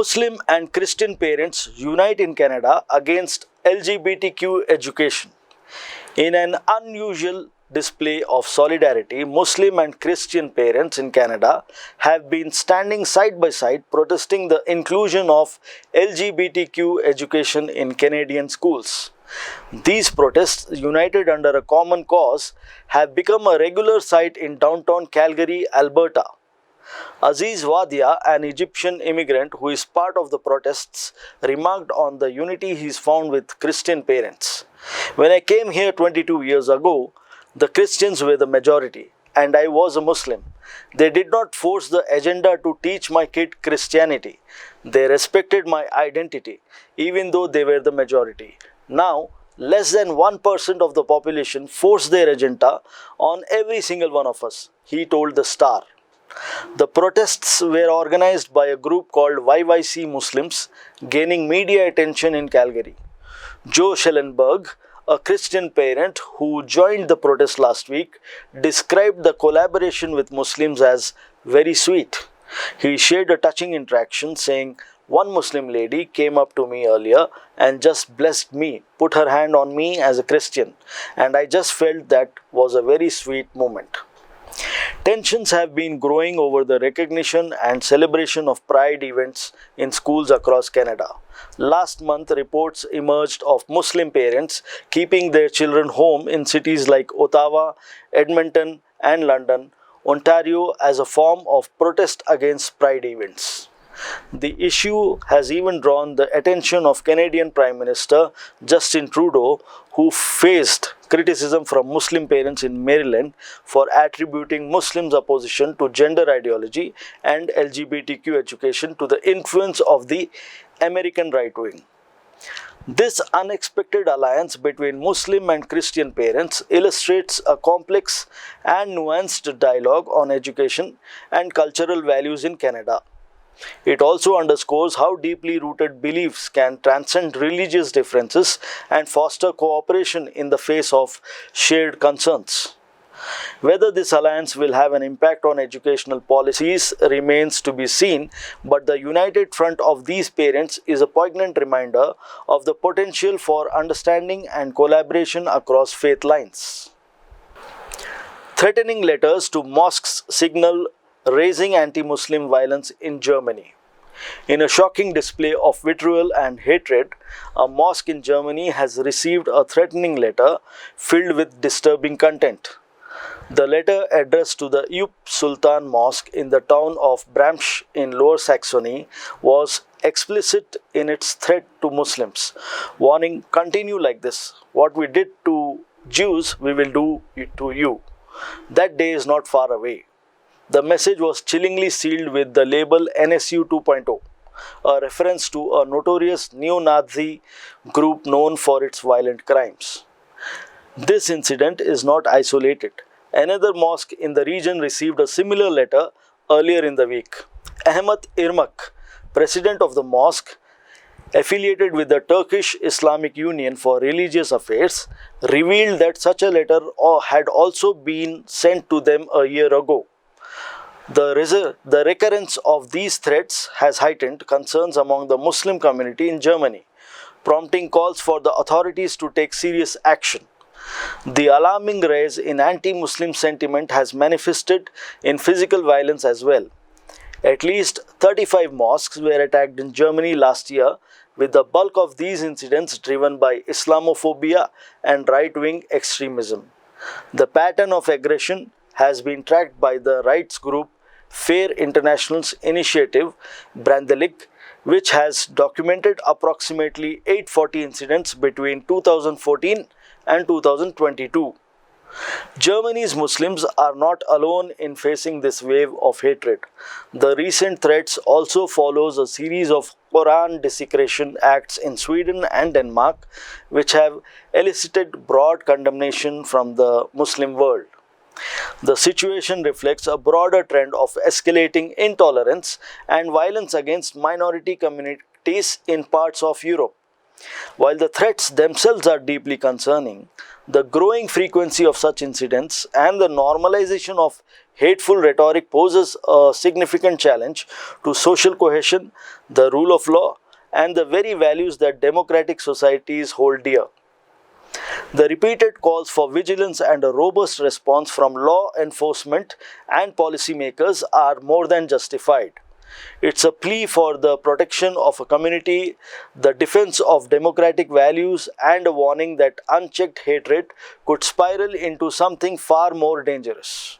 Muslim and Christian parents unite in Canada against LGBTQ education. In an unusual display of solidarity, Muslim and Christian parents in Canada have been standing side by side protesting the inclusion of LGBTQ education in Canadian schools. These protests, united under a common cause, have become a regular sight in downtown Calgary, Alberta. Aziz Wadia, an Egyptian immigrant who is part of the protests, remarked on the unity he has found with Christian parents. When I came here 22 years ago, the Christians were the majority and I was a Muslim. They did not force the agenda to teach my kid Christianity. They respected my identity, even though they were the majority. Now, less than 1% of the population forced their agenda on every single one of us, he told the Star. The protests were organized by a group called YYC Muslims, gaining media attention in Calgary. Joe Schellenberg, a Christian parent who joined the protest last week, described the collaboration with Muslims as very sweet. He shared a touching interaction saying, "One Muslim lady came up to me earlier and just blessed me, put her hand on me as a Christian, and I just felt that was a very sweet moment." Tensions have been growing over the recognition and celebration of Pride events in schools across Canada. Last month, reports emerged of Muslim parents keeping their children home in cities like Ottawa, Edmonton, and London, Ontario, as a form of protest against Pride events. The issue has even drawn the attention of Canadian Prime Minister Justin Trudeau, who faced criticism from Muslim parents in Maryland for attributing Muslims' opposition to gender ideology and LGBTQ education to the influence of the American right wing. This unexpected alliance between Muslim and Christian parents illustrates a complex and nuanced dialogue on education and cultural values in Canada. It also underscores how deeply rooted beliefs can transcend religious differences and foster cooperation in the face of shared concerns. Whether this alliance will have an impact on educational policies remains to be seen, but the united front of these parents is a poignant reminder of the potential for understanding and collaboration across faith lines. Threatening letters to mosques signal raising anti-Muslim violence in Germany. In a shocking display of vitriol and hatred, a mosque in Germany has received a threatening letter filled with disturbing content. The letter, addressed to the Eyup Sultan Mosque in the town of Bramsche in Lower Saxony, was explicit in its threat to Muslims, warning, "Continue like this. What we did to Jews, we will do to you. That day is not far away." The message was chillingly sealed with the label NSU 2.0, a reference to a notorious neo-Nazi group known for its violent crimes. This incident is not isolated. Another mosque in the region received a similar letter earlier in the week. Ahmet Irmak, president of the mosque, affiliated with the Turkish Islamic Union for Religious Affairs, revealed that such a letter had also been sent to them a year ago. The recurrence of these threats has heightened concerns among the Muslim community in Germany, prompting calls for the authorities to take serious action. The alarming rise in anti-Muslim sentiment has manifested in physical violence as well. At least 35 mosques were attacked in Germany last year, with the bulk of these incidents driven by Islamophobia and right-wing extremism. The pattern of aggression has been tracked by the rights group Fair International's initiative, Brandelig, which has documented approximately 840 incidents between 2014 and 2022. Germany's Muslims are not alone in facing this wave of hatred. The recent threats also follows a series of Quran desecration acts in Sweden and Denmark, which have elicited broad condemnation from the Muslim world. The situation reflects a broader trend of escalating intolerance and violence against minority communities in parts of Europe. While the threats themselves are deeply concerning, the growing frequency of such incidents and the normalization of hateful rhetoric poses a significant challenge to social cohesion, the rule of law, and the very values that democratic societies hold dear. The repeated calls for vigilance and a robust response from law enforcement and policymakers are more than justified. It's a plea for the protection of a community, the defense of democratic values, and a warning that unchecked hatred could spiral into something far more dangerous.